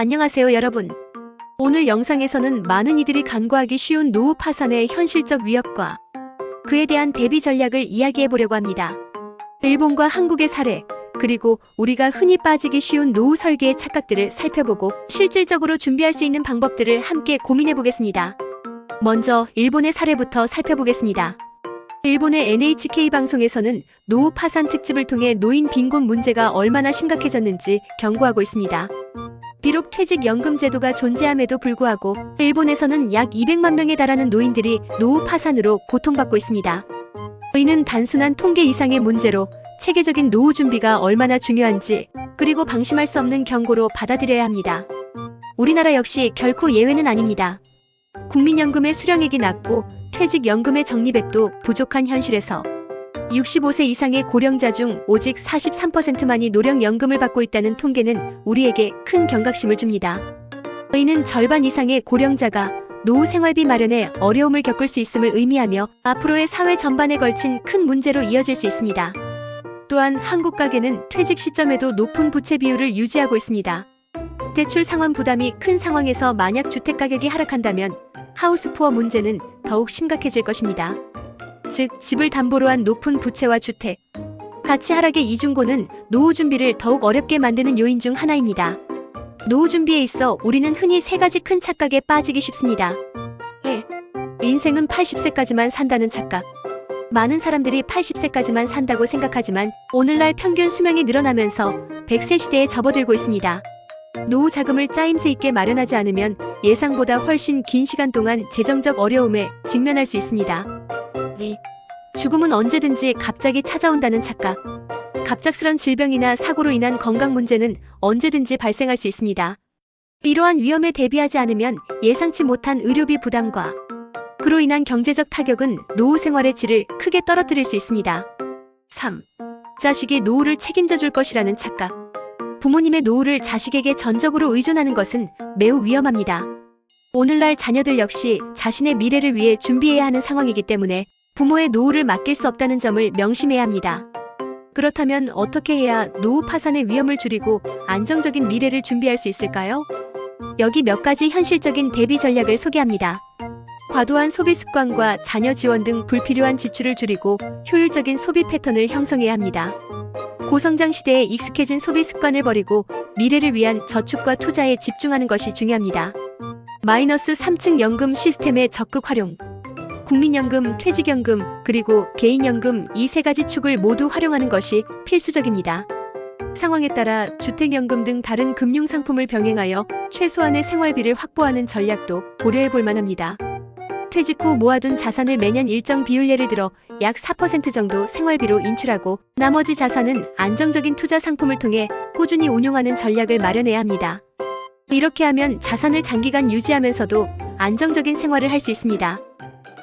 안녕하세요 여러분. 오늘 영상에서는 많은 이들이 간과하기 쉬운 노후 파산의 현실적 위협과 그에 대한 대비 전략을 이야기해 보려고 합니다. 일본과 한국의 사례, 그리고 우리가 흔히 빠지기 쉬운 노후 설계의 착각들을 살펴보고 실질적으로 준비할 수 있는 방법들을 함께 고민해 보겠습니다. 먼저 일본의 사례부터 살펴보겠습니다. 일본의 NHK 방송에서는 노후 파산 특집을 통해 노인 빈곤 문제가 얼마나 심각해졌는지 경고하고 있습니다. 비록 퇴직연금 제도가 존재함에도 불구하고 일본에서는 약 200만 명에 달하는 노인들이 노후 파산으로 고통받고 있습니다. 이는 단순한 통계 이상의 문제로 체계적인 노후 준비가 얼마나 중요한지, 그리고 방심할 수 없는 경고로 받아들여야 합니다. 우리나라 역시 결코 예외는 아닙니다. 국민연금의 수령액이 낮고 퇴직연금의 적립액도 부족한 현실에서 65세 이상의 고령자 중 오직 43%만이 노령연금을 받고 있다는 통계는 우리에게 큰 경각심을 줍니다. 이는 절반 이상의 고령자가 노후 생활비 마련에 어려움을 겪을 수 있음을 의미하며 앞으로의 사회 전반에 걸친 큰 문제로 이어질 수 있습니다. 또한 한국 가계는 퇴직 시점에도 높은 부채 비율을 유지하고 있습니다. 대출 상환 부담이 큰 상황에서 만약 주택 가격이 하락한다면 하우스푸어 문제는 더욱 심각해질 것입니다. 즉, 집을 담보로 한 높은 부채와 주택, 가치 하락의 이중고는 노후 준비를 더욱 어렵게 만드는 요인 중 하나입니다. 노후 준비에 있어 우리는 흔히 세 가지 큰 착각에 빠지기 쉽습니다. 1. 인생은 80세까지만 산다는 착각. 많은 사람들이 80세까지만 산다고 생각하지만 오늘날 평균 수명이 늘어나면서 100세 시대에 접어들고 있습니다. 노후 자금을 짜임새 있게 마련하지 않으면 예상보다 훨씬 긴 시간 동안 재정적 어려움에 직면할 수 있습니다. 2. 죽음은 언제든지 갑자기 찾아온다는 착각. 갑작스런 질병이나 사고로 인한 건강 문제는 언제든지 발생할 수 있습니다. 이러한 위험에 대비하지 않으면 예상치 못한 의료비 부담과 그로 인한 경제적 타격은 노후 생활의 질을 크게 떨어뜨릴 수 있습니다. 3. 자식이 노후를 책임져 줄 것이라는 착각. 부모님의 노후를 자식에게 전적으로 의존하는 것은 매우 위험합니다. 오늘날 자녀들 역시 자신의 미래를 위해 준비해야 하는 상황이기 때문에 부모의 노후를 맡길 수 없다는 점을 명심해야 합니다. 그렇다면 어떻게 해야 노후 파산의 위험을 줄이고 안정적인 미래를 준비할 수 있을까요? 여기 몇 가지 현실적인 대비 전략을 소개합니다. 과도한 소비 습관과 자녀 지원 등 불필요한 지출을 줄이고 효율적인 소비 패턴을 형성해야 합니다. 고성장 시대에 익숙해진 소비 습관을 버리고 미래를 위한 저축과 투자에 집중하는 것이 중요합니다. 마이너스 3층 연금 시스템의 적극 활용. 국민연금, 퇴직연금, 그리고 개인연금 이 세 가지 축을 모두 활용하는 것이 필수적입니다. 상황에 따라 주택연금 등 다른 금융상품을 병행하여 최소한의 생활비를 확보하는 전략도 고려해 볼 만합니다. 퇴직 후 모아둔 자산을 매년 일정 비율, 예를 들어 약 4% 정도 생활비로 인출하고 나머지 자산은 안정적인 투자 상품을 통해 꾸준히 운용하는 전략을 마련해야 합니다. 이렇게 하면 자산을 장기간 유지하면서도 안정적인 생활을 할 수 있습니다.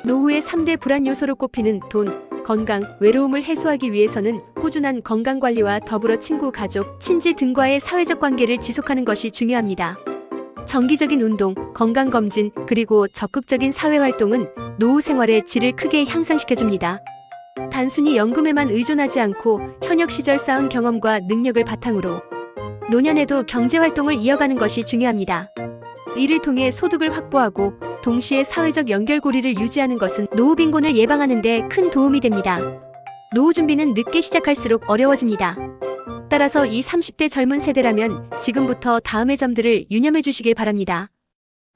노후의 3대 불안 요소로 꼽히는 돈, 건강, 외로움을 해소하기 위해서는 꾸준한 건강관리와 더불어 친구, 가족, 친지 등과의 사회적 관계를 지속하는 것이 중요합니다. 정기적인 운동, 건강검진, 그리고 적극적인 사회활동은 노후 생활의 질을 크게 향상시켜줍니다. 단순히 연금에만 의존하지 않고 현역 시절 쌓은 경험과 능력을 바탕으로 노년에도 경제활동을 이어가는 것이 중요합니다. 이를 통해 소득을 확보하고 동시에 사회적 연결고리를 유지하는 것은 노후 빈곤을 예방하는 데 큰 도움이 됩니다. 노후 준비는 늦게 시작할수록 어려워집니다. 따라서 이 30대 젊은 세대라면 지금부터 다음의 점들을 유념해 주시길 바랍니다.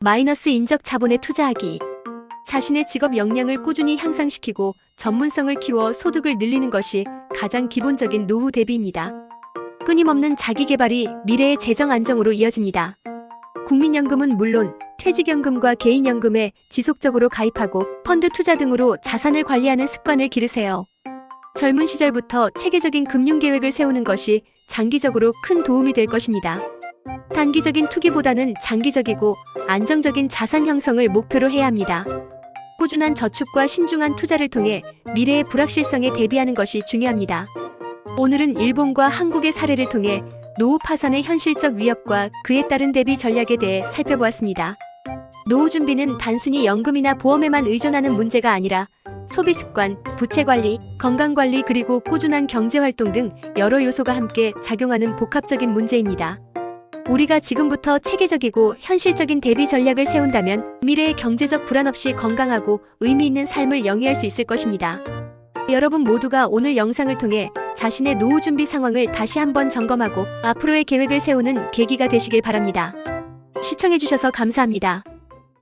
마이너스 인적 자본에 투자하기. 자신의 직업 역량을 꾸준히 향상시키고 전문성을 키워 소득을 늘리는 것이 가장 기본적인 노후 대비입니다. 끊임없는 자기 개발이 미래의 재정 안정으로 이어집니다. 국민연금은 물론 퇴직연금과 개인연금에 지속적으로 가입하고 펀드 투자 등으로 자산을 관리하는 습관을 기르세요. 젊은 시절부터 체계적인 금융계획을 세우는 것이 장기적으로 큰 도움이 될 것입니다. 단기적인 투기보다는 장기적이고 안정적인 자산 형성을 목표로 해야 합니다. 꾸준한 저축과 신중한 투자를 통해 미래의 불확실성에 대비하는 것이 중요합니다. 오늘은 일본과 한국의 사례를 통해 노후 파산의 현실적 위협과 그에 따른 대비 전략에 대해 살펴보았습니다. 노후 준비는 단순히 연금이나 보험에만 의존하는 문제가 아니라 소비 습관, 부채 관리, 건강 관리, 그리고 꾸준한 경제 활동 등 여러 요소가 함께 작용하는 복합적인 문제입니다. 우리가 지금부터 체계적이고 현실적인 대비 전략을 세운다면 미래의 경제적 불안 없이 건강하고 의미 있는 삶을 영위할 수 있을 것입니다. 여러분 모두가 오늘 영상을 통해 자신의 노후 준비 상황을 다시 한번 점검하고 앞으로의 계획을 세우는 계기가 되시길 바랍니다. 시청해주셔서 감사합니다.